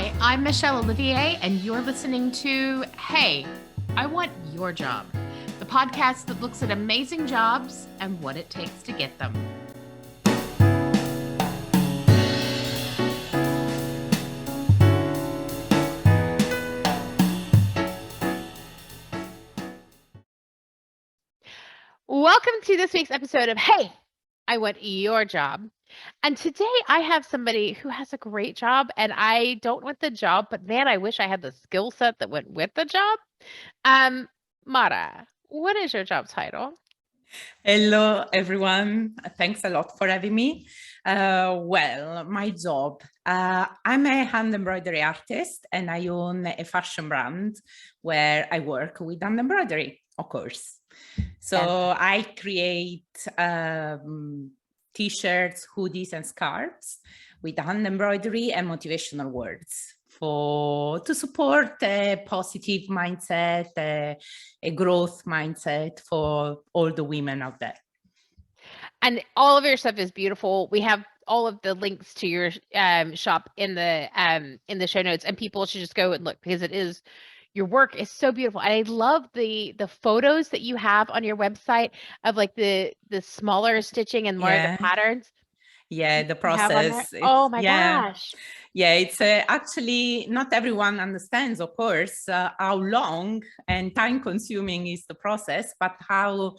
Hi, I'm Michelle Olivier, and you're listening to Hey, I Want Your Job, the podcast that looks at amazing jobs and what it takes to get them. Welcome to this week's episode of Hey, I Want Your Job. And today I have somebody who has a great job, and I don't want the job, but man, I wish I had the skill set that went with the job. Mara, what is your job title? Hello, everyone. Thanks a lot for having me. Well, my job, I'm a hand embroidery artist and I own a fashion brand where I work with hand embroidery, of course. So I create t-shirts, hoodies, and scarves with hand embroidery and motivational words to support a positive mindset, a growth mindset for all the women out there. And all of your stuff is beautiful. We have all of the links to your shop in the show notes, and people should just go and look because your work is so beautiful. And I love the photos that you have on your website of like the smaller stitching and more of the patterns. Yeah, the process. Oh my gosh. Yeah, it's actually not everyone understands, of course, how long and time consuming is the process, but how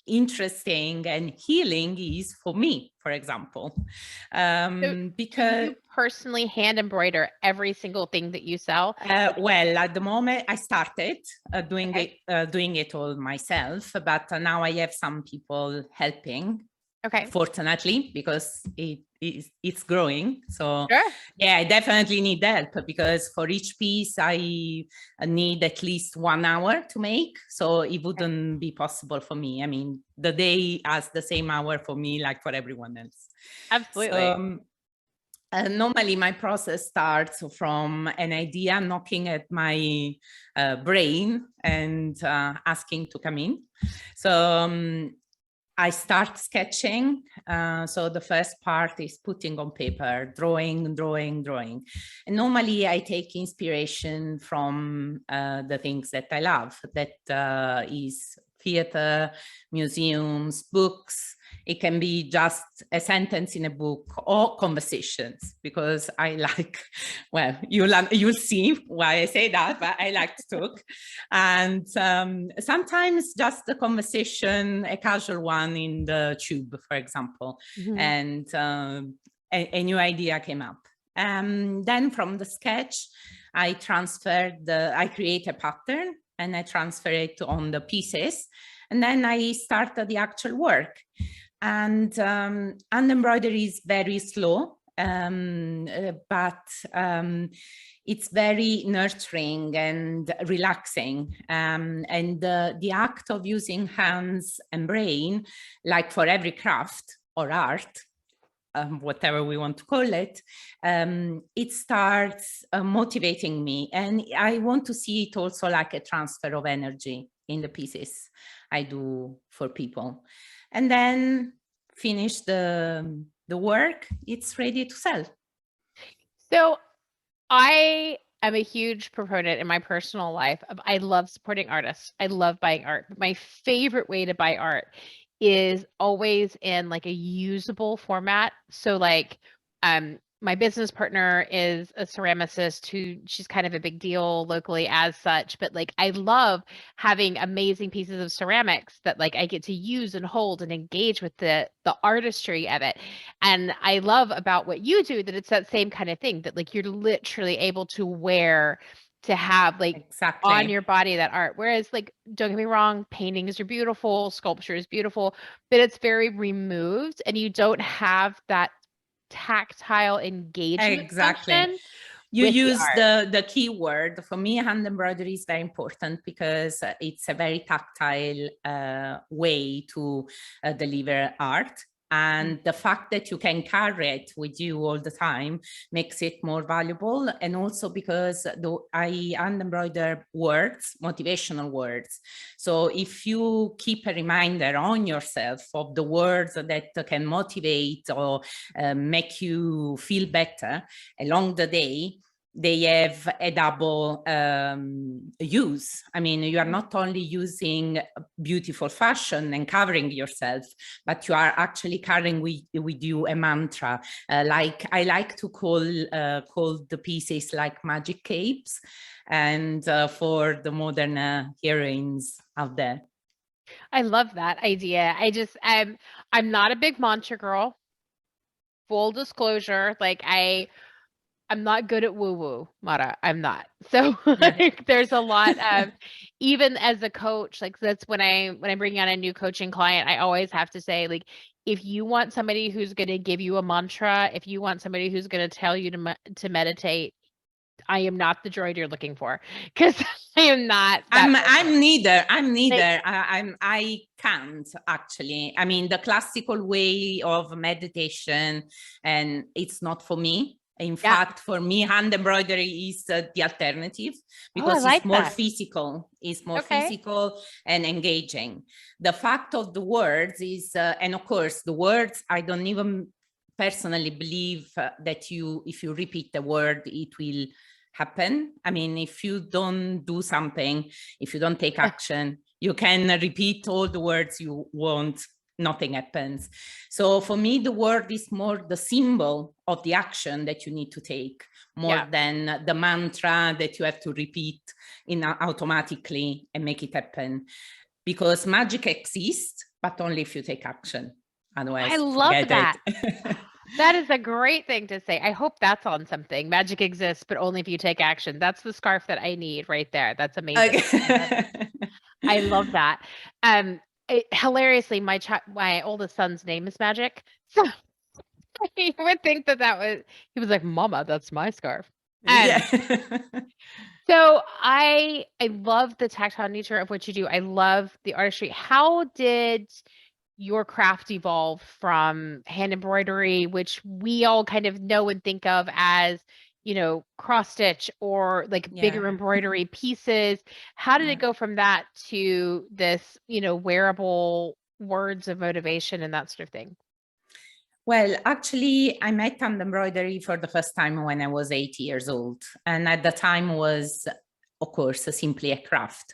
interesting and healing is for me, for example. Because you personally hand embroider every single thing that you sell? Well, at the moment I started doing it all myself, but now I have some people helping. Okay. Fortunately, because it's growing. So sure. Yeah, I definitely need help because for each piece I need at least 1 hour to make. So it wouldn't be possible for me. I mean, the day has the same hour for me like for everyone else. Absolutely. So, normally my process starts from an idea knocking at my brain and asking to come in. So I start sketching. So the first part is putting on paper, drawing. And normally I take inspiration from the things that I love. That is theater, museums, books. It can be just a sentence in a book or conversations, because I like, well, you'll see why I say that, but I like to talk. And sometimes just a conversation, a casual one in the tube, for example, and a new idea came up. Then from the sketch, I create a pattern and I transfer it on the pieces. And then I start the actual work. And hand embroidery is very slow, but it's very nurturing and relaxing. And the act of using hands and brain, like for every craft or art, whatever we want to call it, it starts motivating me. And I want to see it also like a transfer of energy in the pieces I do for people. And then finish the work, it's ready to sell. So I am a huge proponent in my personal life of, I love supporting artists. I love buying art. But my favorite way to buy art is always in like a usable format. So like my business partner is a ceramicist she's kind of a big deal locally as such, but like I love having amazing pieces of ceramics that like I get to use and hold and engage with the artistry of it. And I love about what you do that it's that same kind of thing, that like you're literally able to wear, to have like on your body that art. Whereas like, don't get me wrong, paintings are beautiful, sculpture is beautiful, but it's very removed and you don't have that tactile engagement. Exactly. You use the key word. For me, hand embroidery is very important because it's a very tactile way to deliver art. And the fact that you can carry it with you all the time makes it more valuable. And also because I hand embroider words, motivational words. So if you keep a reminder on yourself of the words that can motivate or make you feel better along the day, they have a double use. I mean, you are not only using beautiful fashion and covering yourself, but you are actually carrying with you a mantra. Like I like to call the pieces like magic capes, and for the modern heroines out there. I love that idea. I'm not a big mantra girl. Full disclosure, like I'm not good at woo-woo, Mara. I'm not. So like, there's a lot of, even as a coach, like that's when I bring on a new coaching client, I always have to say, like, if you want somebody who's going to give you a mantra, if you want somebody who's going to tell you to meditate, I am not the droid you're looking for, because I am not that I'm neither. Like, I can't actually. I mean, the classical way of meditation, and it's not for me. In fact, for me, hand embroidery is the alternative, because I it's like more that. physical. It's more Okay. physical and engaging. The fact of the words is, and of course, the words, I don't even personally believe that if you repeat the word, it will happen. I mean, if you don't do something, if you don't take action, you can repeat all the words you want, nothing happens. So for me, the word is more the symbol of the action that you need to take, more than the mantra that you have to repeat automatically and make it happen. Because magic exists, but only if you take action. Otherwise, I love that. it. That is a great thing to say. I hope that's on something. Magic exists, but only if you take action. That's the scarf that I need right there. That's amazing. Okay. I love that. Hilariously, my oldest son's name is Magic. So you would think he was like, Mama, that's my scarf. Yeah. So I love the tactile nature of what you do. I love the artistry. How did your craft evolve from hand embroidery, which we all kind of know and think of as, cross stitch or like bigger embroidery pieces? How did it go from that to this, wearable words of motivation and that sort of thing? Well, actually, I met hand embroidery for the first time when I was 8 years old. And at the time was, of course, simply a craft,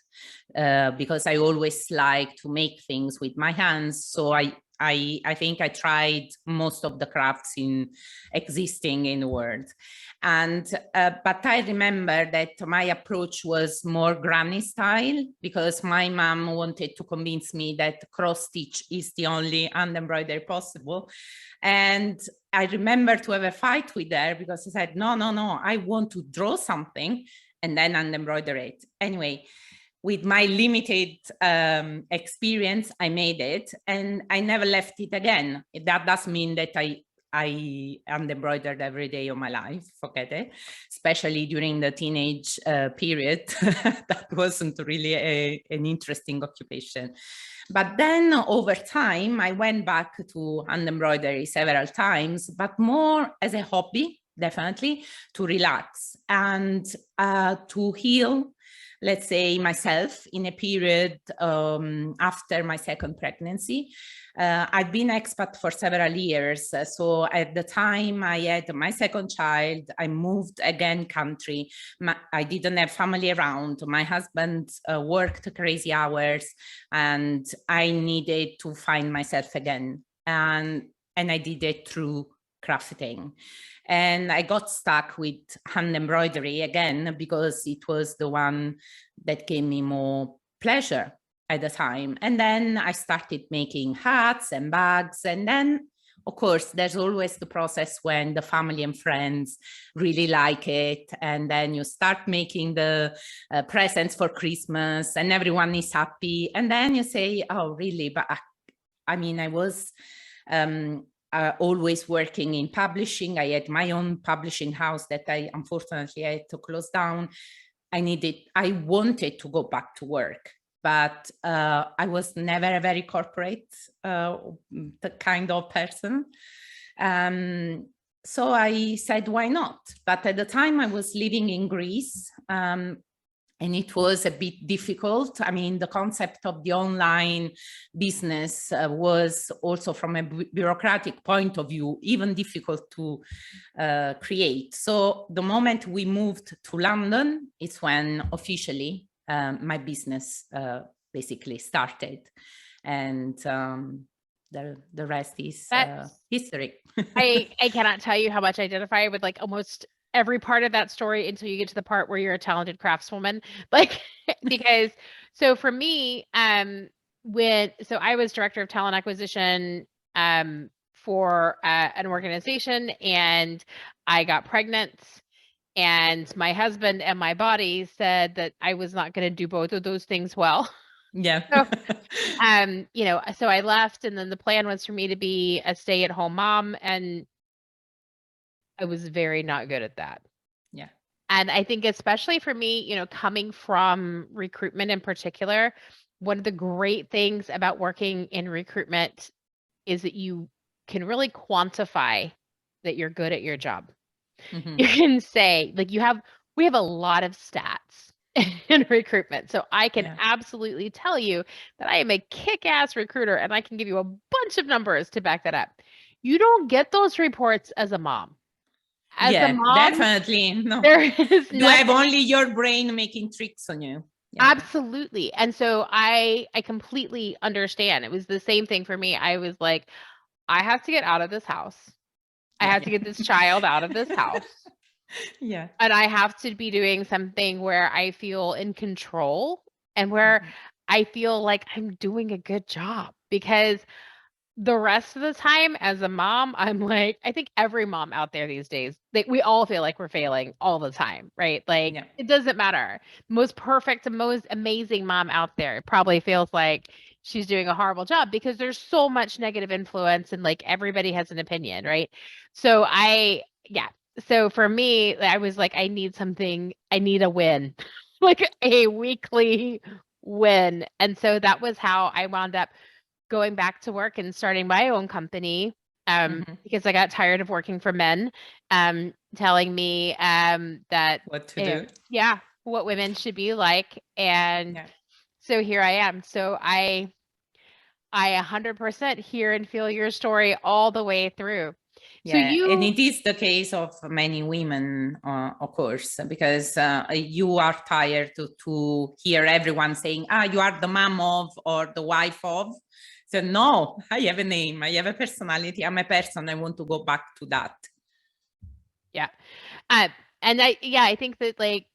because I always like to make things with my hands. So I think I tried most of the crafts existing in the world. And but I remember that my approach was more granny style, because my mom wanted to convince me that cross stitch is the only hand embroidery possible. And I remember to have a fight with her, because I said, no, I want to draw something and then hand embroider it. Anyway, with my limited experience, I made it and I never left it again. That does mean that I hand embroidered every day of my life, forget it, especially during the teenage period. That wasn't really an interesting occupation. But then over time, I went back to hand embroidery several times, but more as a hobby, definitely, to relax and to heal, let's say, myself in a period after my second pregnancy. I've been expat for several years. So at the time I had my second child, I moved again country. I didn't have family around. My husband worked crazy hours and I needed to find myself again. And I did it through crafting. And I got stuck with hand embroidery again, because it was the one that gave me more pleasure at the time. And then I started making hats and bags. And then, of course, there's always the process when the family and friends really like it. And then you start making the presents for Christmas and everyone is happy. And then you say, oh, really? But I mean, I was always working in publishing. I had my own publishing house that I unfortunately had to close down. I wanted to go back to work, but I was never a very corporate the kind of person. So I said, why not? But at the time I was living in Greece, and it was a bit difficult. I mean, the concept of the online business was also, from a bureaucratic point of view, even difficult to create. So the moment we moved to London is when officially my business basically started. And the rest is history. I cannot tell you how much I identify with like almost every part of that story until you get to the part where you're a talented craftswoman. Like, because so for me, so I was director of talent acquisition for an organization, and I got pregnant, and my husband and my body said that I was not going to do both of those things well. Yeah. So, so I left, and then the plan was for me to be a stay-at-home mom, and I was very not good at that. Yeah. And I think especially for me, coming from recruitment in particular, one of the great things about working in recruitment is that you can really quantify that you're good at your job. Mm-hmm. You can say, like, we have a lot of stats in recruitment. So I can absolutely tell you that I am a kick-ass recruiter, and I can give you a bunch of numbers to back that up. You don't get those reports as a mom. As a mom, definitely. No. there is You have only your brain making tricks on you. Yeah. Absolutely. And so I completely understand. It was the same thing for me. I was like, I have to get out of this house. I have to get this child out of this house. Yeah. And I have to be doing something where I feel in control and where I feel like I'm doing a good job, because the rest of the time as a mom, I'm like, I think every mom out there these days, we all feel like we're failing all the time, right? Like, it doesn't matter. Most perfect, most amazing mom out there probably feels like she's doing a horrible job, because there's so much negative influence, and like everybody has an opinion, right? So So for me, I was like, I need a win, like a weekly win. And so that was how I wound up going back to work and starting my own company, because I got tired of working for men, telling me that what to do. Yeah, what women should be like. And so here I am. So I 100% hear and feel your story all the way through. So and it is the case of many women, of course, because you are tired to hear everyone saying, you are the mom of, or the wife of. So no, I have a name, I have a personality, I'm a person, I want to go back to that. Yeah. And I think that like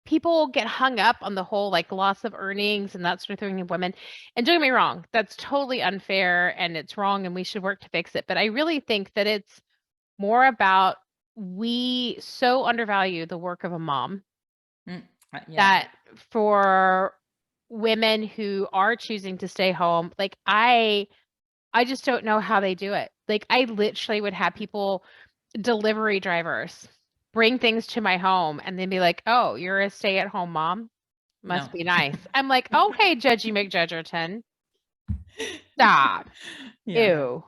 people get hung up on the whole like loss of earnings and that sort of thing in women. And don't get me wrong, that's totally unfair and it's wrong, and we should work to fix it. But I really think that it's more about, we so undervalue the work of a mom that for women who are choosing to stay home, like I just don't know how they do it. Like, I literally would have people, delivery drivers, bring things to my home and then be like, "Oh, you're a stay-at-home mom? Must be nice." I'm like, "Okay, Judgy McJudgerton. Stop. Ew."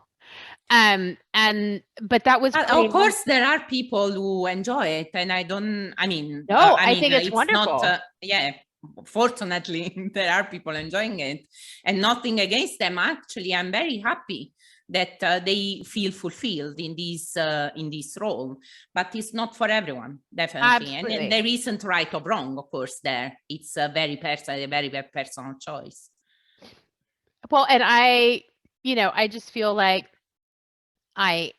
But that was of course there are people who enjoy it, and I mean, I think it's wonderful. Not, fortunately there are people enjoying it, and nothing against them. Actually, I'm very happy that they feel fulfilled in this role, but it's not for everyone, definitely. Absolutely. And there isn't right or wrong, of course. It's a very personal choice. Well, and I just feel like I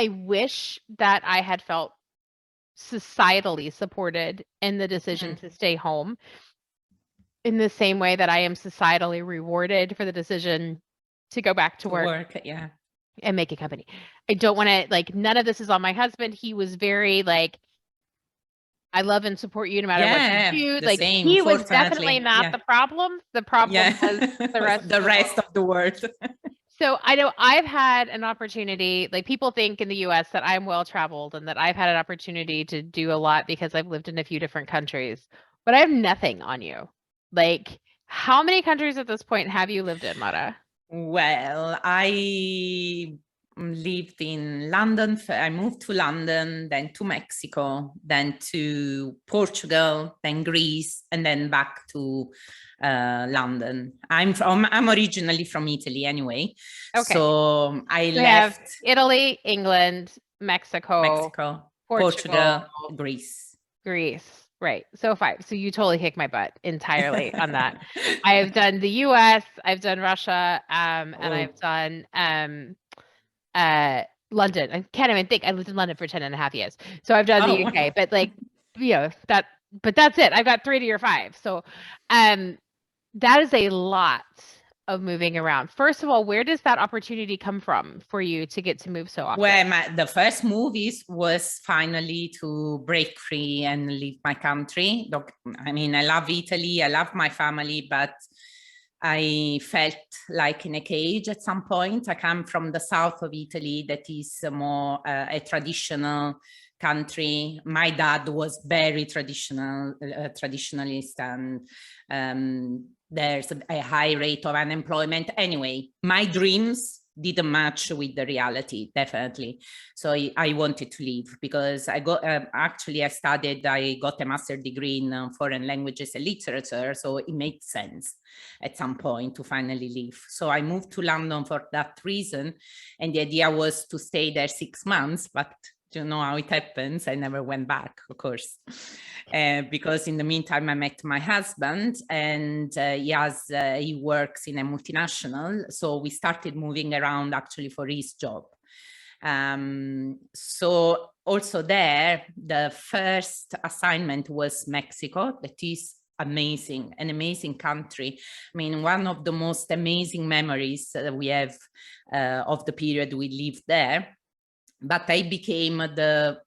wish that I had felt societally supported in the decision to stay home in the same way that I am societally rewarded for the decision to go back to work and make a company. I don't want to, like, none of this is on my husband. He was very like, I love and support you no matter what you do. Like, he was definitely not the problem. The problem was the rest of the world. So I know I've had an opportunity, like people think in the US that I'm well-traveled and that I've had an opportunity to do a lot because I've lived in a few different countries, but I have nothing on you. Like, how many countries at this point have you lived in, Mara? Well, I lived in London. I moved to London, then to Mexico, then to Portugal, then Greece, and then back to London. I'm originally from Italy anyway. Okay. So I We have left Italy, England, Mexico, Portugal, Portugal, Greece. Greece. Right. So 5. So you totally kick my butt entirely on that. I have done the US, I've done Russia, and I've done London. I can't even think. I lived in London for 10 and a half years. So I've done the UK, but like, but that's it. I've got 3 to your 5. So that is a lot of moving around. First of all, where does that opportunity come from for you to get to move so often? Well, the first movies was finally to break free and leave my country. Look, I mean, I love Italy, I love my family, but I felt like in a cage at some point. I come from the south of Italy, that is more a traditional country. My dad was very traditionalist, and there's a high rate of unemployment. Anyway, my dreams didn't match with the reality, definitely. So I wanted to leave, because I got actually I got a master's degree in foreign languages and literature, so it made sense at some point to finally leave. So I moved to London for that reason, and the idea was to stay there 6 months, but you know how it happens. I never went back, of course, because in the meantime I met my husband, and he works in a multinational. So we started moving around actually for his job. So also there, the first assignment was Mexico. That is amazing, an amazing country. I mean, one of the most amazing memories that we have of the period we lived there. But I became the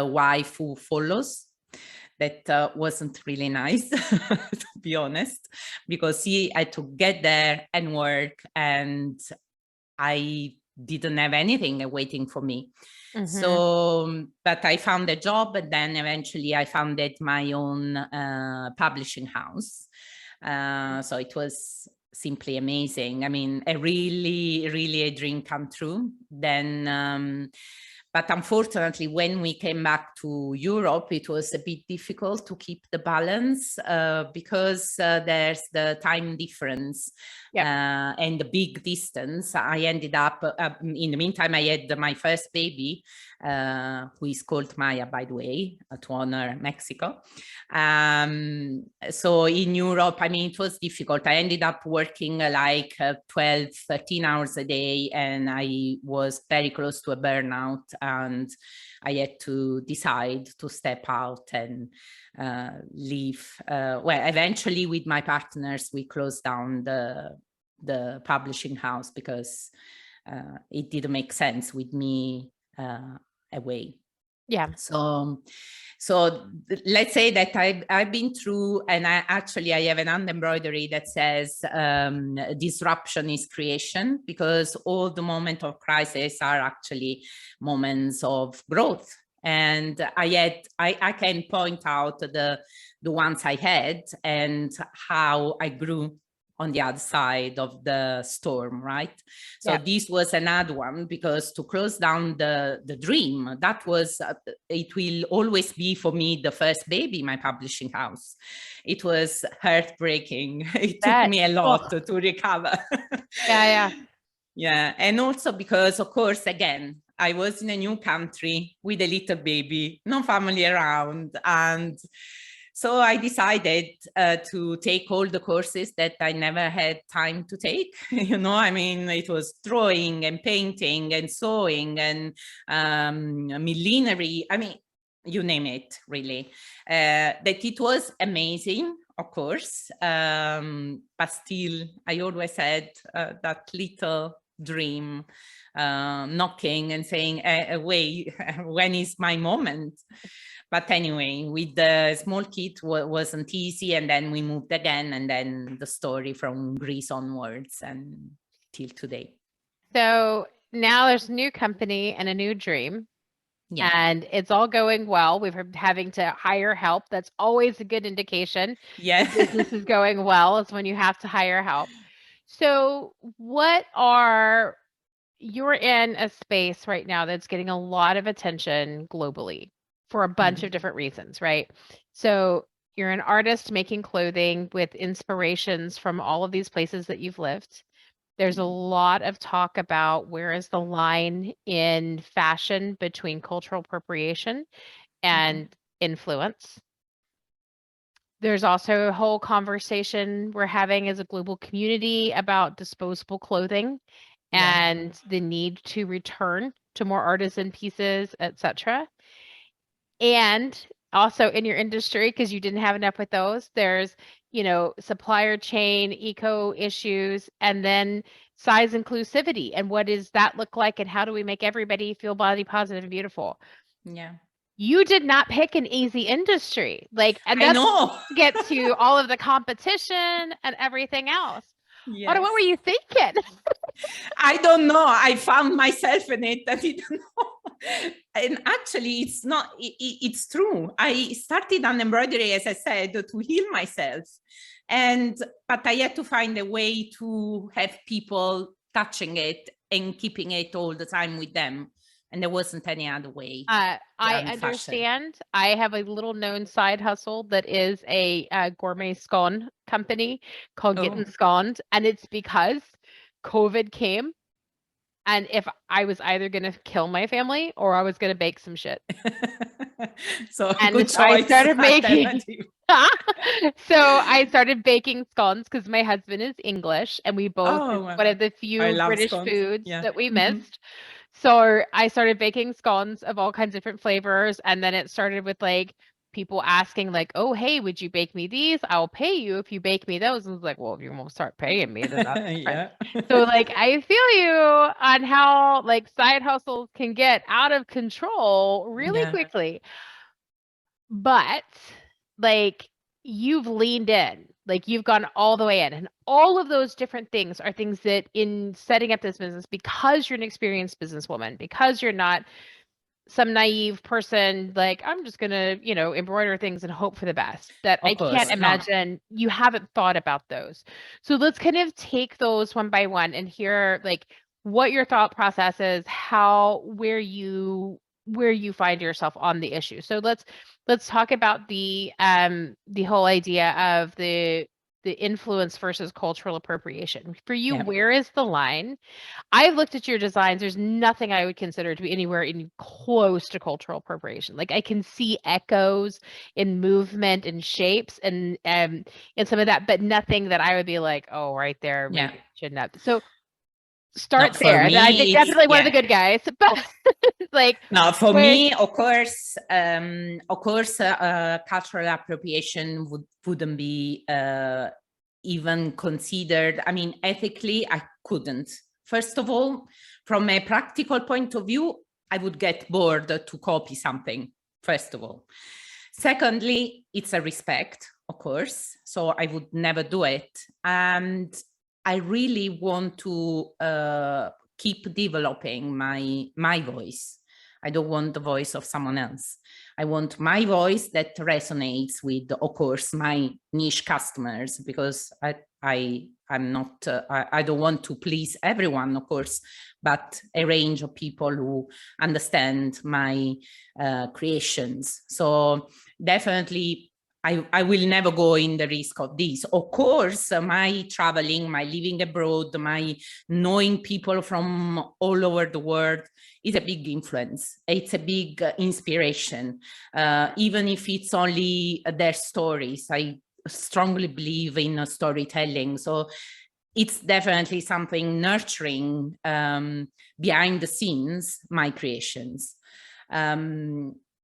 wife who follows. That wasn't really nice, to be honest, because he had to get there and work, and I didn't have anything waiting for me. So, but I found a job, and then eventually I founded my own publishing house. So it was simply amazing. I mean, really a dream come true. Then, but unfortunately, when we came back to Europe, it was a bit difficult to keep the balance because there's the time difference. And the big distance. I ended up, in the meantime, I had my first baby, who is called Maya, by the way, to honor Mexico. So in Europe, I mean, it was difficult. I ended up working like 12, 13 hours a day, and I was very close to a burnout, and I had to decide to step out and leave. Well, eventually with my partners, we closed down the publishing house because it didn't make sense with me away. Yeah. So let's say that I've been through, and I have an hand-embroidery that says disruption is creation, because all the moments of crisis are actually moments of growth. And I can point out the ones I had and how I grew on the other side of the storm, right? So this was another one, because to close down the dream, that was, it will always be for me the first baby, my publishing house. It was heartbreaking. It took me a lot to recover. Yeah. And also because, of course, again, I was in a new country with a little baby, no family around, and so I decided to take all the courses that I never had time to take. You know, I mean, it was drawing and painting and sewing and millinery. I mean, you name it, really. That it was amazing, of course, but still, I always had that little dream knocking and saying, wait, when is my moment? But anyway, with the small kid wasn't easy, and then we moved again, and then the story from Greece onwards and till today. So now there's a new company and a new dream. Yeah. and it's all going well. We've been having to hire help. That's always a good indication Yeah. the business is going well, is when you have to hire help. So you're in a space right now that's getting a lot of attention globally for a bunch of different reasons, right? So you're an artist making clothing with inspirations from all of these places that you've lived. There's a lot of talk about where is the line in fashion between cultural appropriation and influence. There's also a whole conversation we're having as a global community about disposable clothing Yeah. and the need to return to more artisan pieces, etc. And also in your industry, because you didn't have enough with those, there's, supplier chain, eco issues, and then size inclusivity. And what does that look like? And how do we make everybody feel body positive and beautiful? Yeah. You did not pick an easy industry. And I that's know. get to all of the competition and everything else. What were Yes. you thinking? I don't know. I found myself in it. I didn't know. And actually, it's not, it's true. I started on embroidery, as I said, to heal myself. But I had to find a way to have people touching it and keeping it all the time with them. And there wasn't any other way I than fashion. understand. I have a little known side hustle that is a gourmet scone company called Getting Oh. Sconed, and it's because COVID came, and if I was either going to kill my family or I was going to bake some shit. So good And I choice. started making Alternative. so I started baking scones because my husband is English and we both, Oh, it's well, one of the I few love British scones. foods Yeah. that we Mhm. missed. So I started baking scones of all kinds of different flavors. And then it started with people asking oh, hey, would you bake me these? I'll pay you if you bake me those. And I was like, well, if you won't start paying me, then that's different. Yeah. So I feel you on how side hustles can get out of control really Yeah. quickly. But you've leaned in, you've gone all the way in, and all of those different things are things that in setting up this business, because you're an experienced businesswoman, because you're not some naive person, I'm just gonna, embroider things and hope for the best, that I Of can't course. No. imagine you haven't thought about those. So let's kind of take those one by one and hear what your thought process is, where you find yourself on the issue. So let's talk about the whole idea of the influence versus cultural appropriation. For you, Yeah. where is the line? I've looked at your designs. There's nothing I would consider to be anywhere in close to cultural appropriation. I can see echoes in movement and shapes and some of that, but nothing that I would be like, oh, right there, Yeah. maybe it shouldn't have. So No, start for there. I think me, it's, definitely one of the yeah. good guys, but No, for where me, of course, cultural appropriation wouldn't be even considered. I mean, ethically, I couldn't. First of all, from a practical point of view, I would get bored to copy something, first of all. Secondly, it's a respect, of course, so I would never do it. And I really want to keep developing my voice. I don't want the voice of someone else. I want my voice that resonates with, of course, my niche customers, because I'm not, I don't want to please everyone, of course, but a range of people who understand my creations. So definitely I will never go in the risk of this. Of course, my traveling, my living abroad, my knowing people from all over the world is a big influence. It's a big inspiration, even if it's only their stories. I strongly believe in storytelling. So it's definitely something nurturing behind the scenes, my creations.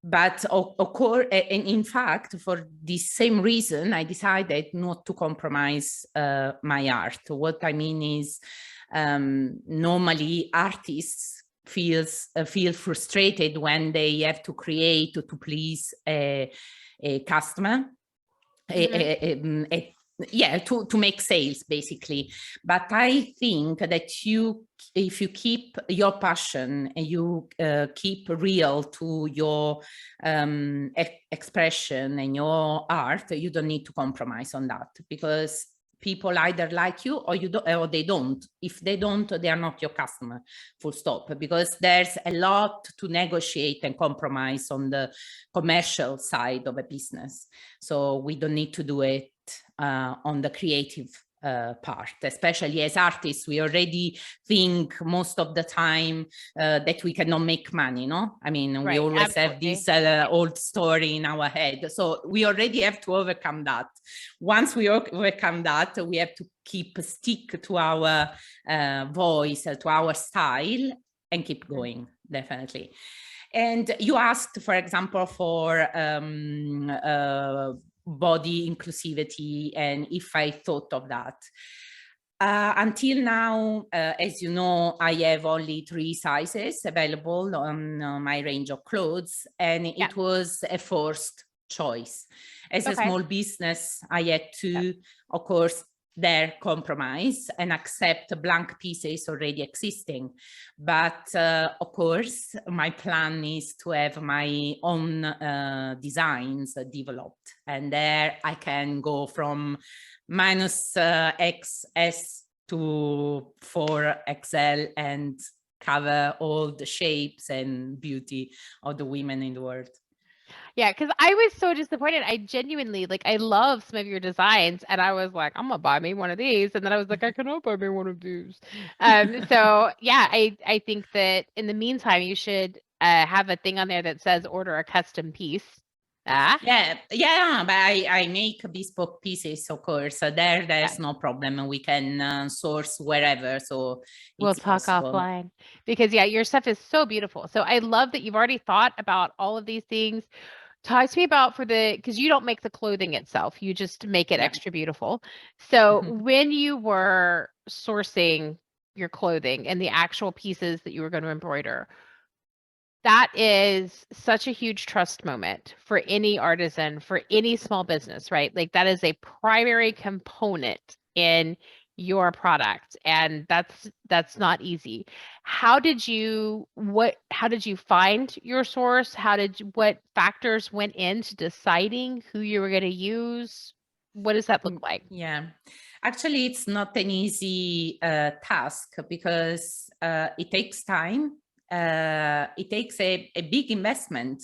But of course, and in fact, for the same reason, I decided not to compromise my art. What I mean is, normally artists feel frustrated when they have to create to please a customer, a yeah, to make sales basically. But I think that if you keep your passion and you keep real to your expression and your art, you don't need to compromise on that, because people either like you or you don't, or they don't. If they don't, they are not your customer, full stop, because there's a lot to negotiate and compromise on the commercial side of a business. So we don't need to do it on the creative part. Especially as artists, we already think most of the time that we cannot make money, no? I mean, we always have this old story in our head. So we already have to overcome that. Once we overcome that, we have to stick to our voice, to our style, and keep going, definitely. And you asked, for example, for body inclusivity and if I thought of that. Until now, as you know, I have only 3 sizes available on my range of clothes, and it was a forced choice. As a small business, I had to, of course, compromise and accept blank pieces already existing. But of course, my plan is to have my own designs developed. And there I can go from -XS to 4XL and cover all the shapes and beauty of the women in the world. Yeah, because I was so disappointed. I genuinely, like, I love some of your designs, and I was like, I'm gonna buy me one of these. And then I was like, I cannot buy me one of these. So yeah, I think that in the meantime, you should have a thing on there that says order a custom piece. Yeah, but I make bespoke pieces, of course. So there's no problem. We can source wherever. So we'll talk offline, because yeah, your stuff is so beautiful. So I love that you've already thought about all of these things. Talk to me about because you don't make the clothing itself, you just make it extra beautiful. So when you were sourcing your clothing and the actual pieces that you were going to embroider, that is such a huge trust moment for any artisan, for any small business, right? Like that is a primary component in your product, and that's not easy. How did you find your source? What factors went into deciding who you were going to use? What does that look like? Yeah, actually, it's not an easy task, because it takes time. It takes a big investment,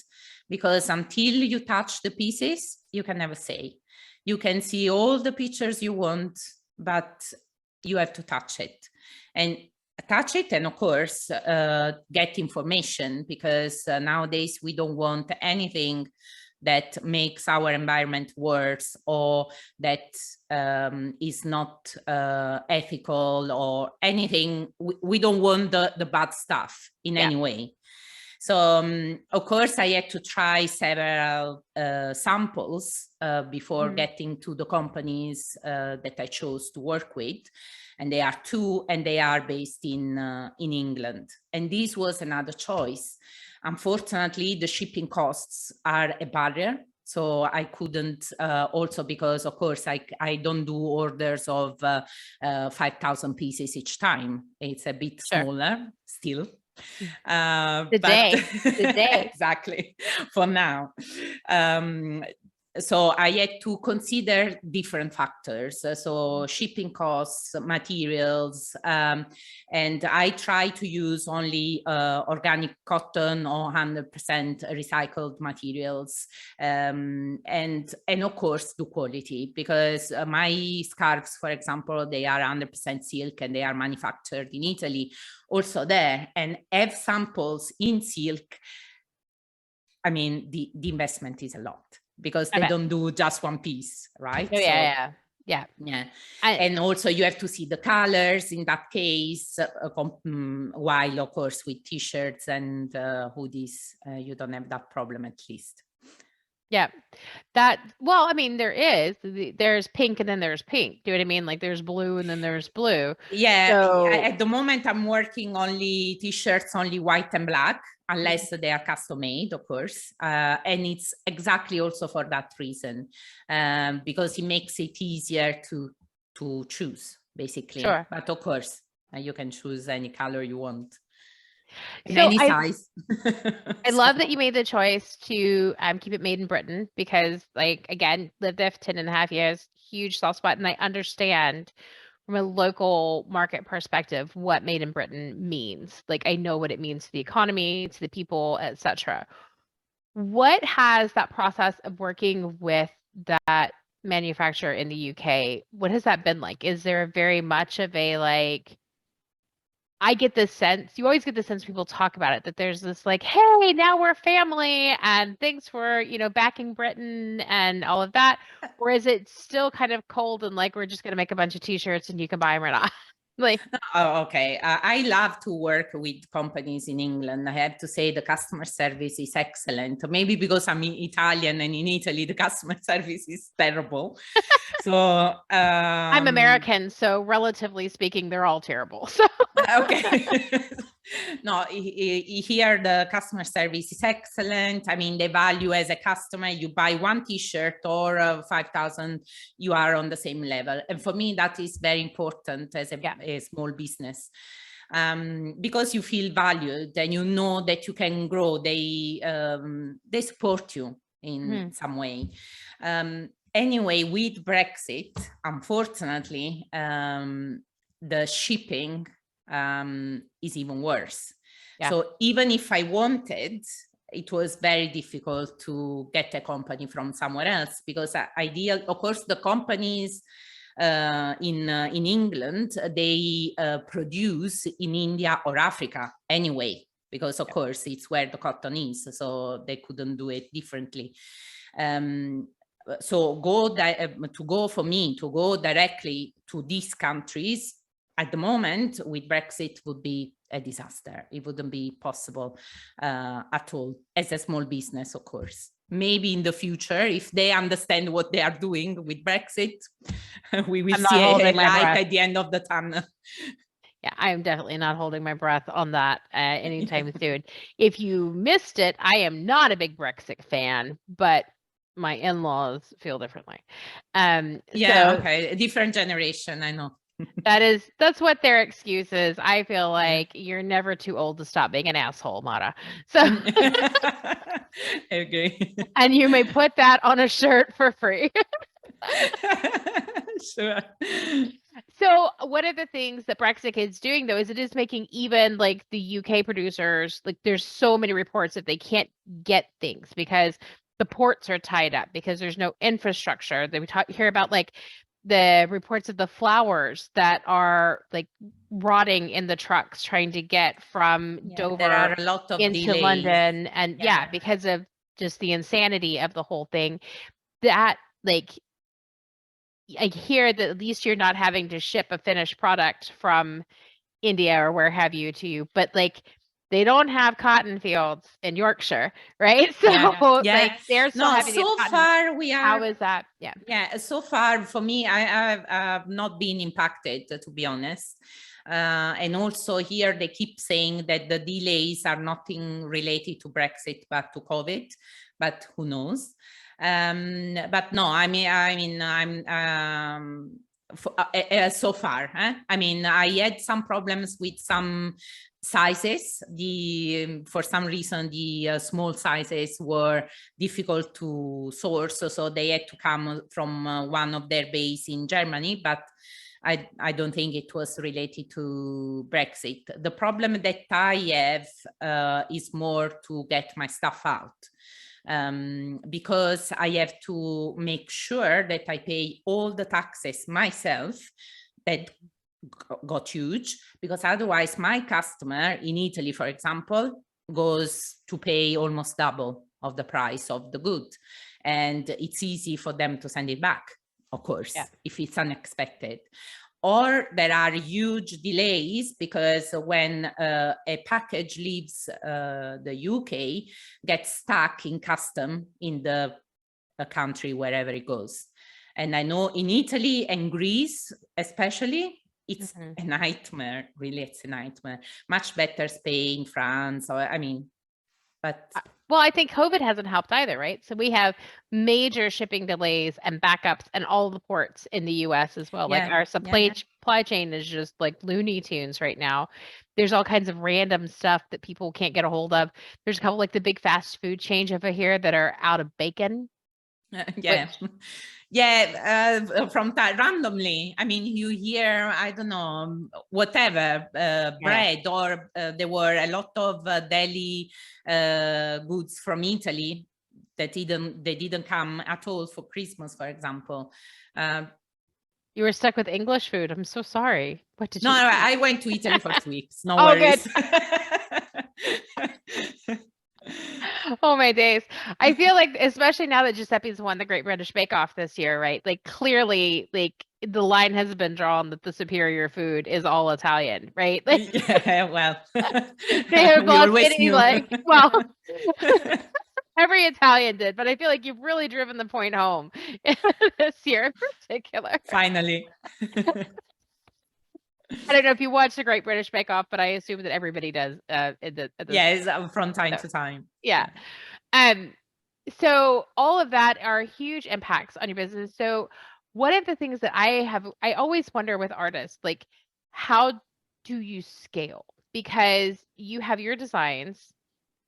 because until you touch the pieces, you can never say. You can see all the pictures you want, but you have to touch it. And of course get information, because nowadays we don't want anything that makes our environment worse, or that is not ethical, or anything. We don't want the bad stuff in any way. So of course I had to try several samples before getting to the companies that I chose to work with. And they are 2, and they are based in England. And this was another choice. Unfortunately, the shipping costs are a barrier. So I couldn't, also because, of course, I don't do orders of 5,000 pieces each time. It's a bit smaller still. The day. Exactly, for now. So I had to consider different factors, so shipping costs, materials, and I try to use only organic cotton or 100% recycled materials, and of course the quality, because my scarves, for example, they are 100% silk and they are manufactured in Italy, also there, and have samples in silk. I mean, the investment is a lot, because they don't do just one piece, right? Oh, yeah. And also you have to see the colors in that case, while of course with t-shirts and hoodies, you don't have that problem, at least. Yeah. Well, I mean, there's pink and then there's pink. Do you know what I mean? Like there's blue and then there's blue. Yeah. So, at the moment I'm working only t-shirts, only white and black. unless they are custom made, of course. And it's exactly also for that reason, because it makes it easier to choose, basically. Sure. But of course, you can choose any color you want in So any size. I love that you made the choice to keep it made in Britain because, like, again, lived there for 10.5 years, huge soft spot. And I understand from a local market perspective what made in Britain means. Like, I know what it means to the economy, to the people, etc. What has that process of working with that manufacturer in the UK, what has that been like? Is there very much of a, like, I get this sense, you always get the sense people talk about it, that there's this like, hey, now we're family and thanks for, backing Britain and all of that. Or is it still kind of cold and like, we're just going to make a bunch of t-shirts and you can buy them or not? Like, Oh, okay. I love to work with companies in England. I have to say the customer service is excellent. Maybe because I'm Italian and in Italy, the customer service is terrible. So I'm American, so relatively speaking, they're all terrible. So okay. No, here the customer service is excellent. I mean, they value as a customer, you buy one t-shirt or 5,000, you are on the same level. And for me, that is very important as a small business. Because you feel valued and you know that you can grow. They support you in some way. Anyway, with Brexit, unfortunately, the shipping is even worse. So even if I wanted, it was very difficult to get a company from somewhere else because of course, the companies in England, they produce in India or Africa anyway, because of course it's where the cotton is, so they couldn't do it differently. So for me to go directly to these countries at the moment with Brexit would be a disaster. It wouldn't be possible at all as a small business, of course. Maybe in the future, if they understand what they are doing with Brexit, we will see a light at the end of the tunnel. Yeah, I'm definitely not holding my breath on that anytime soon. If you missed it, I am not a big Brexit fan, but my in-laws feel differently. Yeah, okay, a different generation, I know. That's what their excuse is. I feel like you're never too old to stop being an asshole, Mara. So okay. And you may put that on a shirt for free. Sure. So one of the things that Brexit is doing, though, is it is making even like the UK producers, like there's so many reports that they can't get things because the ports are tied up because there's no infrastructure. We hear about like the reports of the flowers that are like rotting in the trucks trying to get from Dover there are a lot of into delays. London. And because of just the insanity of the whole thing, that like I hear that at least you're not having to ship a finished product from India or where have you to you, but like they don't have cotton fields in Yorkshire, right? So like they're still having so far we are. How is that? So far for me, I have not been impacted, to be honest. And also here they keep saying that the delays are nothing related to Brexit but to COVID, but who knows? But no, I mean, I'm so far. I mean, I had some problems with some sizes. For some reason, the small sizes were difficult to source, so they had to come from one of their base in Germany, but I don't think it was related to Brexit. The problem that I have is more to get my stuff out. Because I have to make sure that I pay all the taxes myself that got huge, because otherwise my customer in Italy, for example, goes to pay almost double of the price of the good. And it's easy for them to send it back, of course, if it's unexpected. Or there are huge delays because when a package leaves the UK, gets stuck in custom in the country wherever it goes. And I know in Italy and Greece, especially, it's a nightmare. Really, it's a nightmare. Much better Spain, France, or I mean, But well, I think COVID hasn't helped either, right? So we have major shipping delays and backups and all the ports in the US as well. Like yeah, our yeah. supply chain is just like Looney Tunes right now. There's all kinds of random stuff that people can't get a hold of. There's a couple like the big fast food chains over here that are out of bacon. Yeah. Which, Yeah, from time randomly. I mean, you hear, I don't know, whatever, bread, or there were a lot of deli goods from Italy that they didn't come at all for Christmas, for example. you were stuck with English food. I'm so sorry. What did No, you eat? I went to Italy for 2 weeks. No Oh, worries. Oh my days. I feel like, especially now that Giuseppe's won the Great British Bake Off this year, right? Like clearly, like the line has been drawn that the superior food is all Italian, right? Like Yeah, well, they have we lost always any knew. like, well, every Italian did, but I feel like you've really driven the point home this year in particular. Finally. I don't know if you watch the Great British Bake Off, but I assume that everybody does Yes, from time to time. yeah. So all of that are huge impacts on your business. So one of the things that I always wonder with artists, like how do you scale? Because you have your designs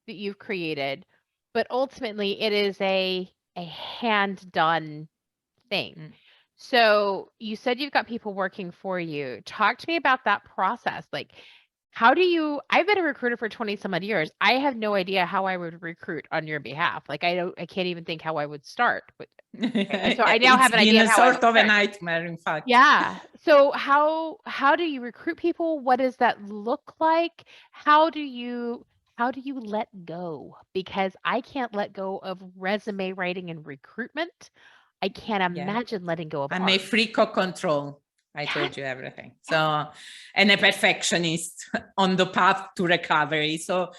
that you've created, but ultimately it is a hand done thing. Mm. So you said you've got people working for you. Talk to me about that process. Like, how do you? I've been a recruiter for 20 some odd years. I have no idea how I would recruit on your behalf. Like, I can't even think how I would start. So I now It's have an been idea a of how I would sort of a start. nightmare, in fact. Yeah. So how do you recruit people? What does that look like? How do you let go? Because I can't let go of resume writing and recruitment. I can't Yeah, imagine letting go of I'm a art. freak of control. I Yeah, told you everything. So, and a perfectionist on the path to recovery. So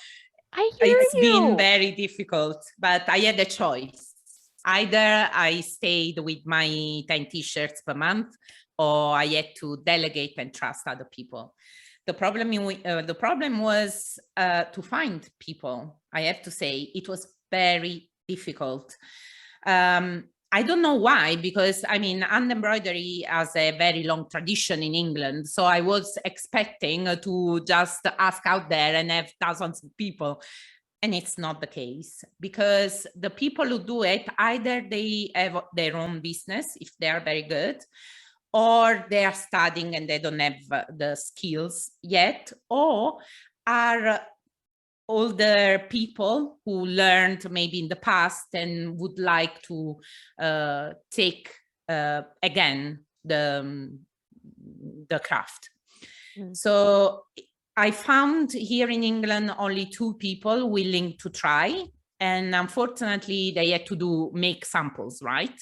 I hear it's been you. very difficult, but I had a choice. Either I stayed with my 10 t-shirts per month, or I had to delegate and trust other people. The problem was to find people. I have to say it was very difficult. I don't know why, because I mean, hand-embroidery has a very long tradition in England. So I was expecting to just ask out there and have thousands of people. And it's not the case, because the people who do it, either they have their own business, if they are very good, or they are studying and they don't have the skills yet, or are older people who learned maybe in the past and would like to take again the craft. Mm. So I found here in England only 2 people willing to try, and unfortunately they had to make samples, right?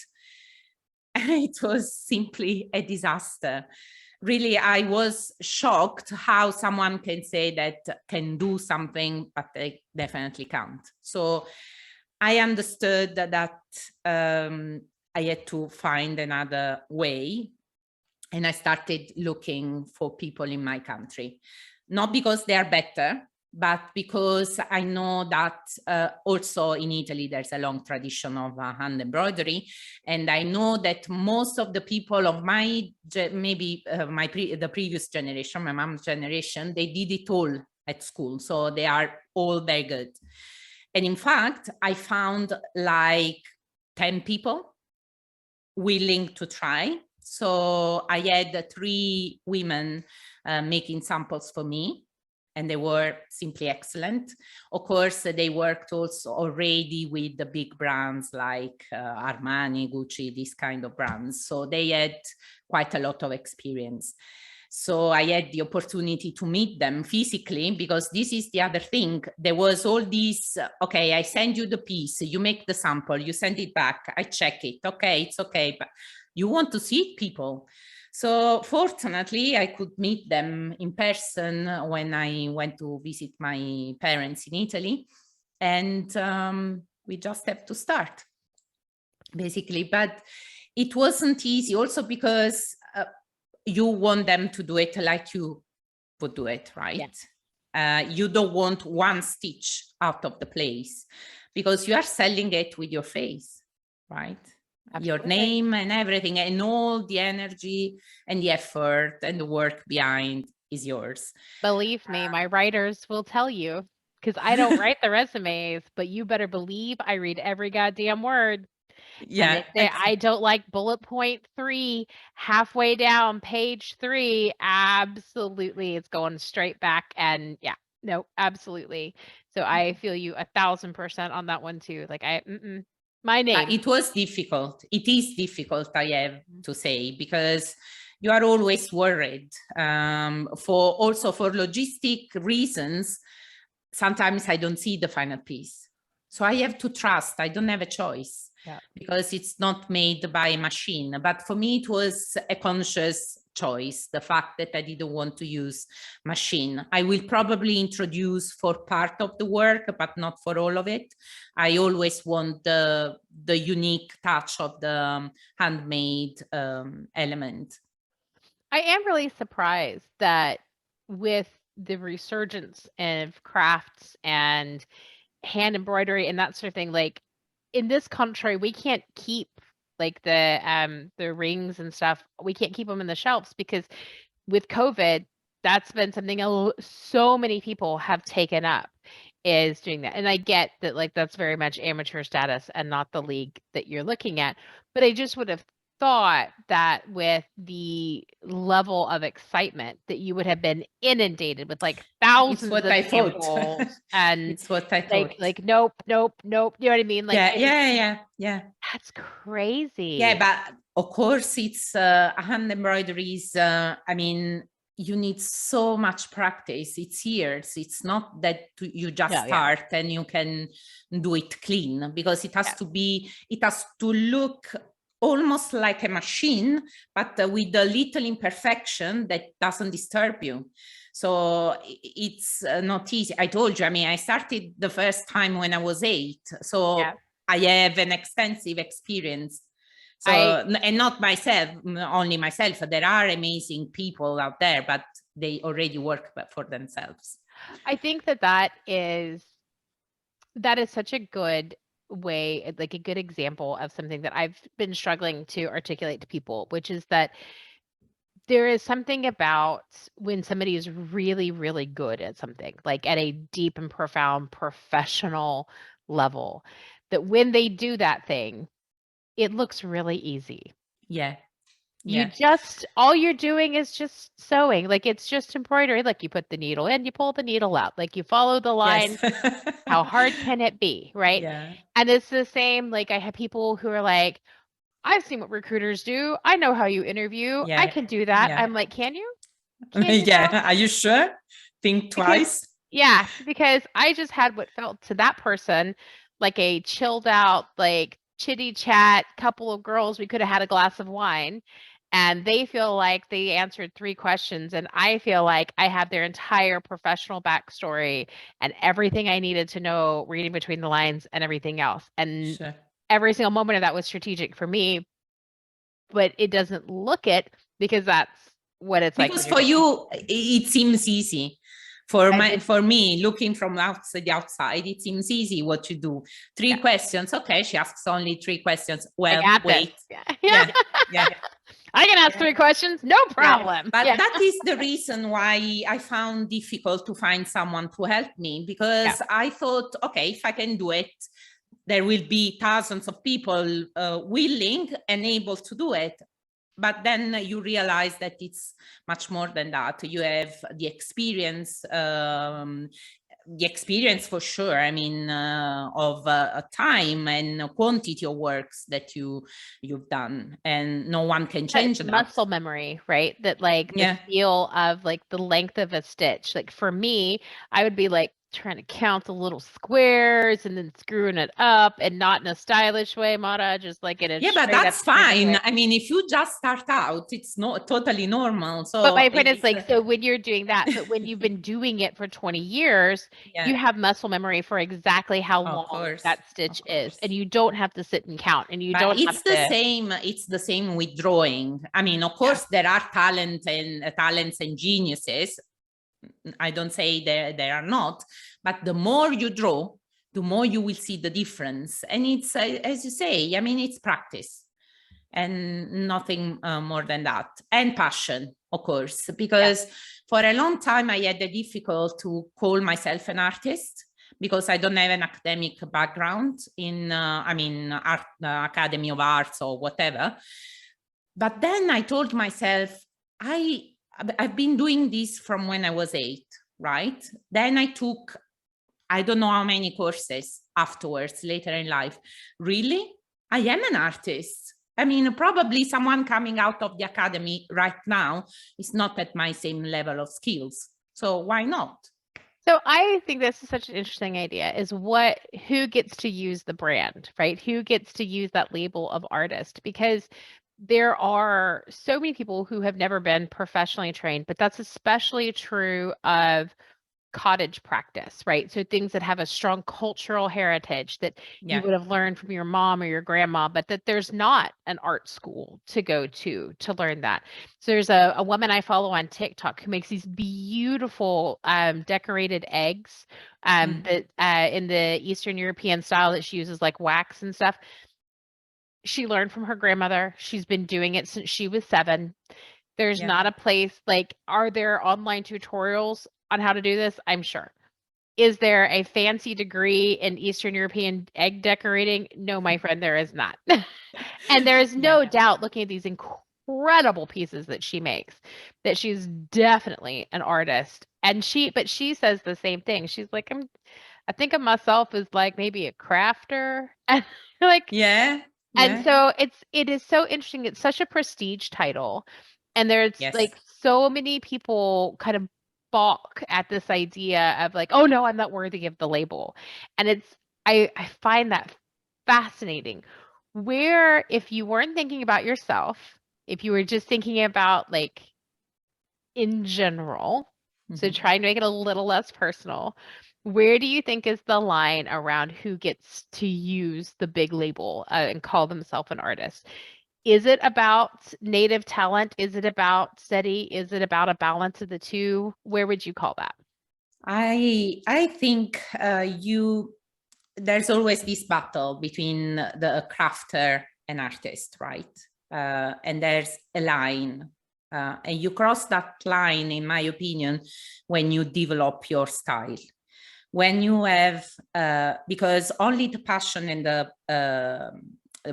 It was simply a disaster. Really, I was shocked how someone can say that can do something, but they definitely can't. So I understood that I had to find another way. And I started looking for people in my country, not because they are better, but because I know that also in Italy, there's a long tradition of hand embroidery. And I know that most of the people of my, maybe the previous generation, my mom's generation, they did it all at school. So they are all very good. And in fact, I found like 10 people willing to try. So I had 3 women making samples for me, and they were simply excellent. Of course, they worked also already with the big brands like Armani, Gucci, these kind of brands. So they had quite a lot of experience. So I had the opportunity to meet them physically, because this is the other thing. There was all these, okay, I send you the piece, you make the sample, you send it back, I check it, okay, it's okay, but you want to see people. So fortunately, I could meet them in person when I went to visit my parents in Italy. And we just have to start, basically. But it wasn't easy also because you want them to do it like you would do it, right? Yeah. You don't want one stitch out of the place, because you are selling it with your face, right? Your name and everything, and all the energy and the effort and the work behind is yours. Believe me, my writers will tell you, because I don't write the resumes, but you better believe I read every goddamn word. And they say, I don't like bullet point 3, halfway down page 3. Absolutely. It's going straight back. And yeah, no, absolutely. So I feel you 1,000% on that one too. Like my name. It was difficult. It is difficult, I have to say, because you are always worried. Also for logistic reasons, sometimes I don't see the final piece. So I have to trust. I don't have a choice. Yeah. Because it's not made by a machine. But for me, it was a conscious choice, the fact that I didn't want to use machine. I will probably introduce for part of the work, but not for all of it. I always want the unique touch of the handmade element. I am really surprised that with the resurgence of crafts and hand embroidery and that sort of thing, like in this country, we can't keep like the rings and stuff. We can't keep them in the shelves because with COVID, that's been something so many people have taken up, is doing that. And I get that, like, that's very much amateur status and not the league that you're looking at. But I just would have thought that with the level of excitement that you would have been inundated with like thousands of samples and it's what I thought. Like nope. You know what I mean? Like yeah. That's crazy. Yeah, but of course it's hand embroideries. I mean, you need so much practice. It's years. It's not that you just start and you can do it clean, because it has to be, it has to look almost like a machine, but with a little imperfection that doesn't disturb you. So it's not easy. I told you, I mean, I started the first time when I was 8. So I have an extensive experience. So, and not myself, only myself. There are amazing people out there, but they already work for themselves. I think that is such a good way, like a good example of something that I've been struggling to articulate to people, which is that there is something about when somebody is really, really good at something, like at a deep and profound professional level, that when they do that thing, it looks really easy. Yeah. You just, all you're doing is just sewing. Like it's just embroidery. Like you put the needle in, you pull the needle out, like you follow the line. How hard can it be? Right. Yeah. And it's the same. Like I have people who are like, I've seen what recruiters do. I know how you interview. I can do that. I'm like, can you? Yeah. Are you sure? Think twice. Because I just had what felt to that person like a chilled out, like chitty chat couple of girls. We could have had a glass of wine, and they feel like they answered 3 questions, and I feel like I have their entire professional backstory and everything I needed to know, reading between the lines and everything else. And every single moment of that was strategic for me, but it doesn't look it because that's what it's like. Because for you, it seems easy. For me, looking from the outside, it seems easy what you do. 3 questions. Okay, she asks only 3 questions. Well, wait. Yeah. I can ask 3 questions, no problem. But that is the reason why I found difficult to find someone to help me, because I thought, okay, if I can do it, there will be thousands of people willing and able to do it. But then you realize that it's much more than that. You have the experience for sure. I mean, of time and quantity of works that you've done, and no one can change that. Muscle memory, right? That like the feel of like the length of a stitch. Like for me, I would be like trying to count the little squares and then screwing it up, and not in a stylish way, Mara, just like in a but that's fine. I mean, if you just start out, it's not totally normal. So but my point is like, so when you're doing that, but when you've been doing it for 20 years, you have muscle memory for exactly how long that stitch is, and you don't have to sit and count, and you don't have to. It's the same with drawing. I mean, of course, there are talents and geniuses. I don't say they are not, but the more you draw, the more you will see the difference. And it's, as you say, I mean, it's practice and nothing more than that. And passion, of course, because for a long time I had it difficult to call myself an artist because I don't have an academic background in, art, Academy of Arts or whatever. But then I told myself, I've been doing this from when I was 8, right? Then I took, I don't know how many courses afterwards, later in life. Really? I am an artist. I mean, probably someone coming out of the academy right now is not at my same level of skills. So why not? So I think this is such an interesting idea, is who gets to use the brand, right? Who gets to use that label of artist? Because there are so many people who have never been professionally trained, but that's especially true of cottage practice, right? So things that have a strong cultural heritage that you would have learned from your mom or your grandma, but that there's not an art school to go to learn that. So there's a woman I follow on TikTok who makes these beautiful decorated eggs that in the Eastern European style that she uses like wax and stuff. She learned from her grandmother. She's been doing it since she was 7. There's not a place like, are there online tutorials on how to do this? I'm sure. Is there a fancy degree in Eastern European egg decorating? No, my friend, there is not. And there is no doubt, looking at these incredible pieces that she makes, that she's definitely an artist. And but she says the same thing. She's like, I think of myself as like maybe a crafter. Like, and so it is so interesting. It's such a prestige title. And there's like so many people kind of balk at this idea of like, oh no, I'm not worthy of the label. And I find that fascinating. Where, if you weren't thinking about yourself, if you were just thinking about like in general, so trying to make it a little less personal, where do you think is the line around who gets to use the big label and call themselves an artist? Is it about native talent? Is it about SETI? Is it about a balance of the two? Where would you call that? I think there's always this battle between the crafter and artist, right? And there's a line. And you cross that line, in my opinion, when you develop your style. When you have, because only the passion and the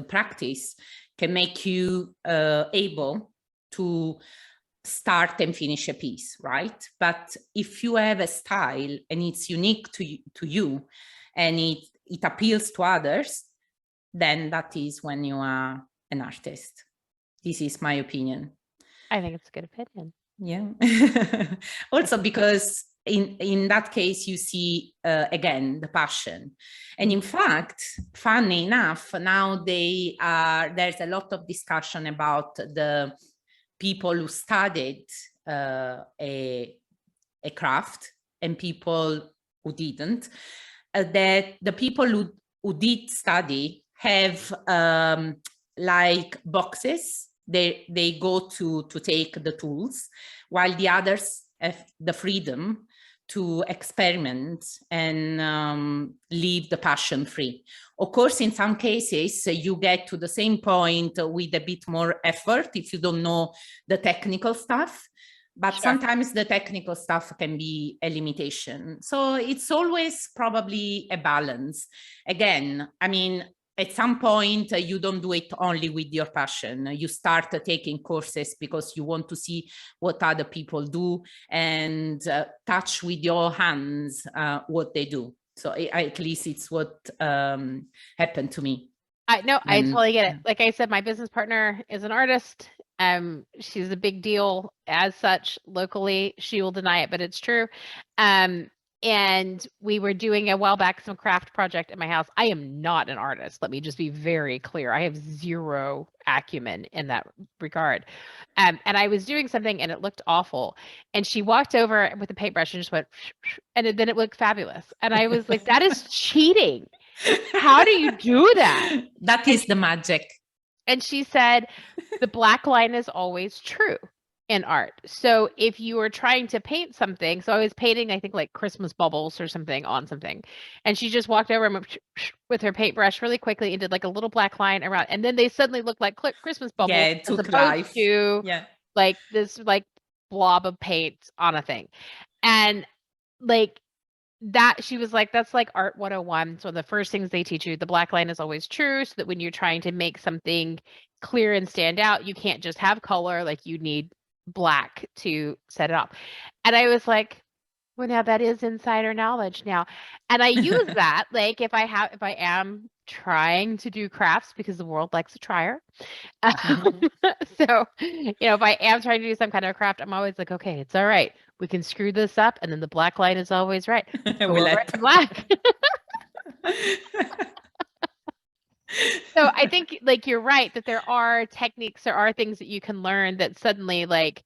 practice can make you able to start and finish a piece, right? But if you have a style and it's unique to you and it appeals to others, then that is when you are an artist. This is my opinion. I think it's a good opinion. Yeah. Also because in that case, you see, again, the passion. And in fact, funny enough, now there's a lot of discussion about the people who studied a craft and people who didn't, that the people who did study have like boxes they go to take the tools, while the others have the freedom to experiment and leave the passion free. Of course, in some cases, you get to the same point with a bit more effort if you don't know the technical stuff. But sometimes the technical stuff can be a limitation. So it's always probably a balance. Again, I mean, at some point, you don't do it only with your passion. You start taking courses because you want to see what other people do and touch with your hands what they do. So at least it's what happened to me. I totally get it. Like I said, my business partner is an artist. She's a big deal as such locally. She will deny it, but it's true. And we were doing a while back some craft project at my house. I am not an artist. Let me just be very clear. I have zero acumen in that regard. And I was doing something and it looked awful. And she walked over with a paintbrush and just went, and then it looked fabulous. And I was like, that is cheating. How do you do that? That is the magic. And she said, the black line is always true. in art. So if you were trying to paint something, so I was painting, I think like Christmas bubbles or something on something, and she just walked over and went with her paintbrush really quickly and did like a little black line around, and then they suddenly looked like Christmas bubbles Yeah, it as took opposed life. to Yeah. like this like blob of paint on a thing. And like that, she was like, that's like art 101. So the first things they teach you, the black line is always true, so that when you're trying to make something clear and stand out, you can't just have color, like you need black to set it up. And I was like, well, now that is insider knowledge now. And I use that like if I am trying to do crafts, because the world likes a trier. So, if I am trying to do some kind of craft, I'm always like, okay, it's all right. We can screw this up, and then the black line is always right. Go Will over it to black. So I think like you're right that there are techniques, there are things that you can learn that suddenly like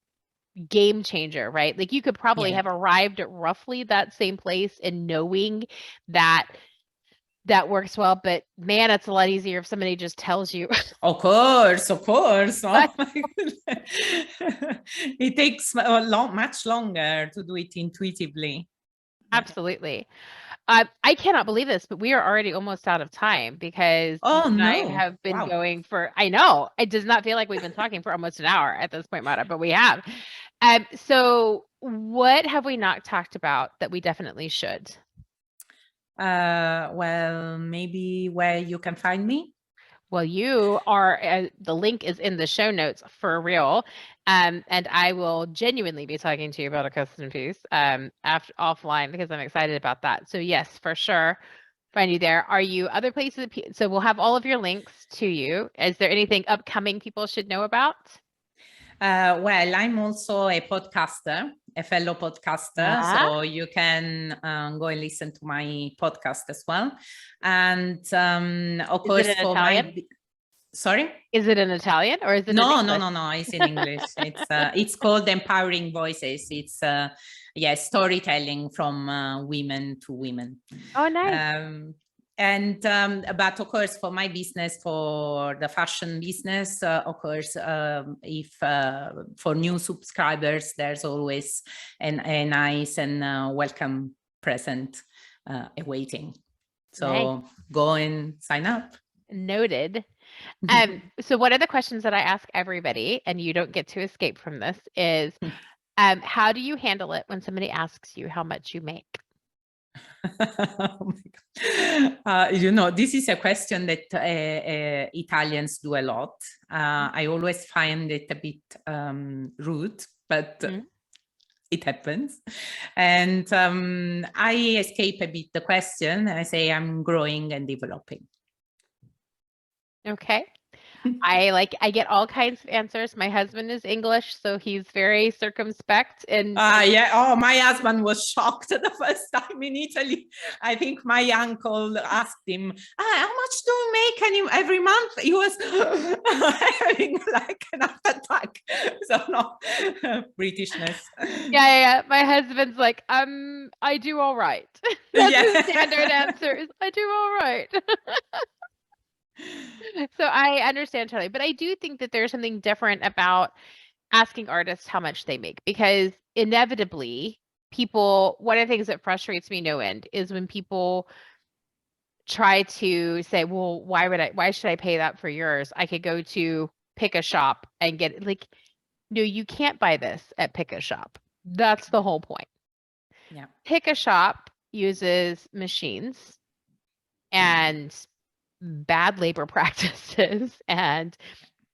game changer, right? Like you could probably Yeah. have arrived at roughly that same place and knowing that that works well, but man, it's a lot easier if somebody just tells you. Of course, of course. But Oh my goodness. It takes much longer to do it intuitively. Yeah. absolutely. I cannot believe this, but we are already almost out of time because you Oh and I no. have been Wow. going for, I know, it does not feel like we've been talking for almost an hour at this point, Mara, but we have. So what have we not talked about that we definitely should? Well, maybe where you can find me. Well, you are, the link is in the show notes for real. And I will genuinely be talking to you about a custom piece after offline because I'm excited about that. So yes, for sure. Find you there. Are you other places? So we'll have all of your links to you. Is there anything upcoming people should know about? Well, I'm also a podcaster, a fellow podcaster, Ah, so you can go and listen to my podcast as well. And of is it course, in for Italian? sorry? Is it in Italian or is it in No, English? no. It's in English. It's called Empowering Voices. It's storytelling from women to women. Oh, nice. But of course, for my business, for the fashion business, of course, if for new subscribers, there's always a nice and welcome present awaiting. So Nice. go and sign up. Noted. So one of the questions that I ask everybody, and you don't get to escape from this, is how do you handle it when somebody asks you how much you make? Oh my God. This is a question that Italians do a lot. I always find it a bit rude, but it happens. And I escape a bit the question. I say I'm growing and developing. Okay. I get all kinds of answers. My husband is English, so he's very circumspect and Yeah. Oh, my husband was shocked the first time in Italy. I think my uncle asked him, how much do you make every month? He was having like an heart attack. So no, Britishness. yeah. My husband's like, I do all right. That's his standard answer is I do all right. So I understand totally, but I do think that there's something different about asking artists how much they make because inevitably one of the things that frustrates me no end is when people try to say, well, why should I pay that for yours? I could go to Pick a Shop and get it. Like, no, you can't buy this at Pick a Shop. That's the whole point. Yeah. Pick a Shop uses machines and bad labor practices and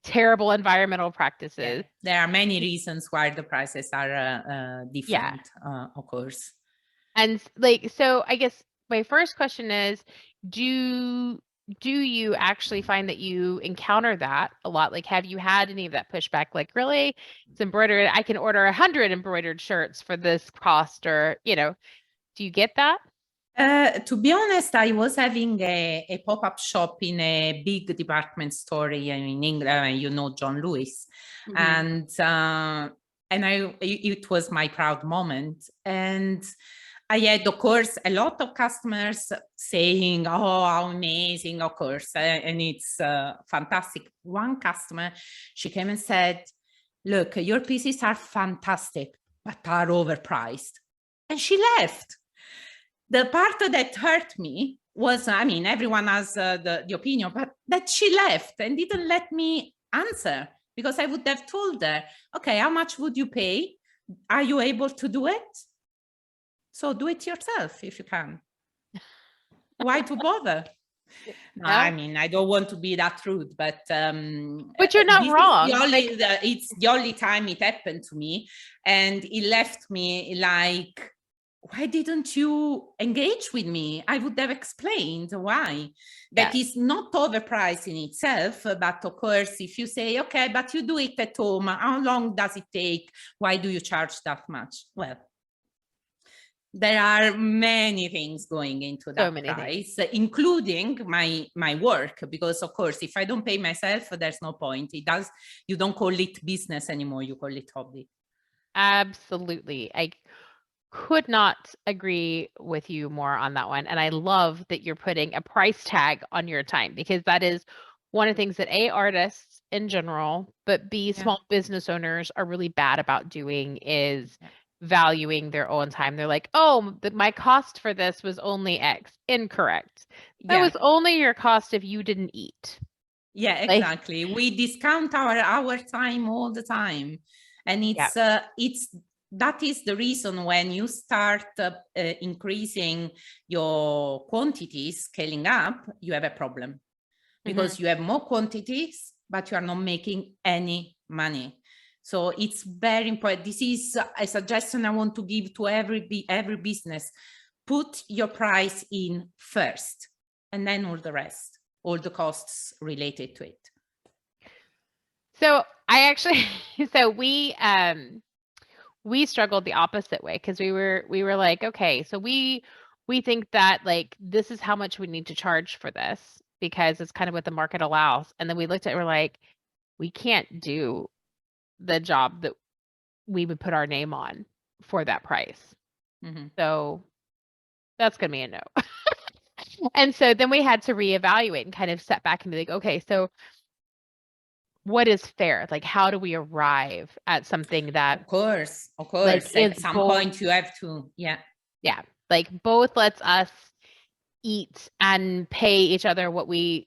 terrible environmental practices. Yeah. There are many reasons why the prices are different, of course. And like, so I guess my first question is, do you actually find that you encounter that a lot? Like, have you had any of that pushback? Like, really, it's embroidered. I can order 100 embroidered shirts for this cost, or do you get that? To be honest, I was having a pop-up shop in a big department store in England, John Lewis, and it was my proud moment. And I had, of course, a lot of customers saying, oh, how amazing, of course, and it's fantastic. One customer, she came and said, look, your pieces are fantastic, but are overpriced. And she left. The part that hurt me was, I mean, everyone has the opinion, but that she left and didn't let me answer, because I would have told her, okay, how much would you pay? Are you able to do it? So do it yourself if you can. Why to bother? No, I mean, I don't want to be that rude, but you're not this wrong. is the only, it's the only time it happened to me, and it left me like, why didn't you engage with me? I would have explained why. That is not overpriced in itself, but of course, if you say, okay, but you do it at home, how long does it take? Why do you charge that much? Well, there are many things going into that price, including my work, because of course, if I don't pay myself, there's no point. You don't call it business anymore, you call it hobby. Absolutely. I could not agree with you more on that one. And I love that you're putting a price tag on your time, because that is one of the things that artists in general, but small business owners are really bad about doing, is valuing their own time. They're like, oh, my cost for this was only X. Incorrect. That was only your cost if you didn't eat. Yeah, exactly. We discount our time all the time. And that is the reason when you start increasing your quantities, scaling up, you have a problem, because you have more quantities, but you are not making any money. So it's very important. This is a suggestion I want to give to every business. Put your price in first, and then all the rest, all the costs related to it. So I actually, we struggled the opposite way, because we were like, okay, so we think that like this is how much we need to charge for this, because it's kind of what the market allows. And then we looked at it, we're like, we can't do the job that we would put our name on for that price. So that's gonna be a no. And so then we had to reevaluate and kind of step back and be like, okay, so what is fair? Like, how do we arrive at something that, of course, like, at some point you have to, like both lets us eat and pay each other what we,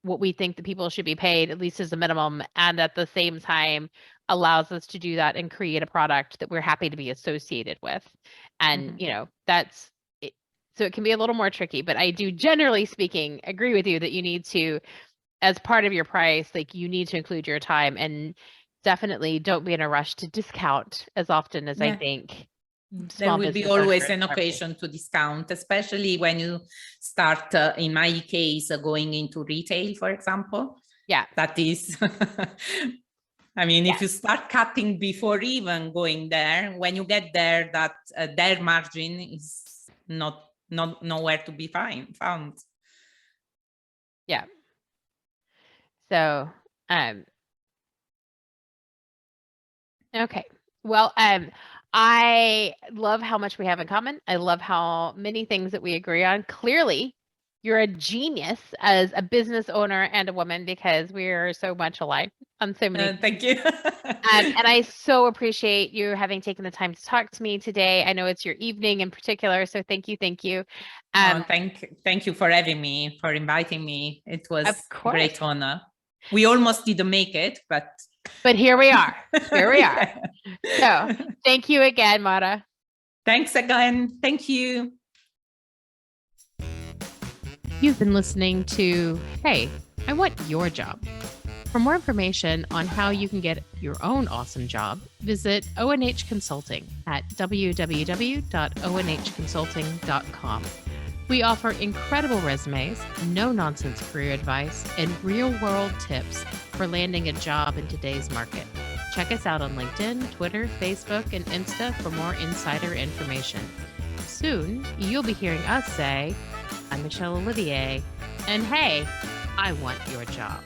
what we think the people should be paid, at least as a minimum, and at the same time allows us to do that and create a product that we're happy to be associated with. And, that's it. So it can be a little more tricky, but I do, generally speaking, agree with you that you need to, as part of your price, like you need to include your time, and definitely don't be in a rush to discount as often as I think. There will be always an occasion to discount, especially when you start, in my case, going into retail, for example. Yeah. That is, I mean, if you start cutting before even going there, when you get there, that their margin is nowhere to be found. Yeah. So, okay. Well, I love how much we have in common. I love how many things that we agree on. Clearly, you're a genius as a business owner and a woman, because we are so much alike on so many things. Thank you. And I so appreciate you having taken the time to talk to me today. I know it's your evening in particular, so thank you. Thank you. Thank you for having me, for inviting me. It was a great honor. We almost didn't make it, but here we are. Here we are. So thank you again, Mara. Thanks again. Thank you. You've been listening to Hey, I Want Your Job. For more information on how you can get your own awesome job, visit ONH Consulting at www.onhconsulting.com. We offer incredible resumes, no-nonsense career advice, and real-world tips for landing a job in today's market. Check us out on LinkedIn, Twitter, Facebook, and Insta for more insider information. Soon, you'll be hearing us say, I'm Michelle Olivier, and hey, I want your job.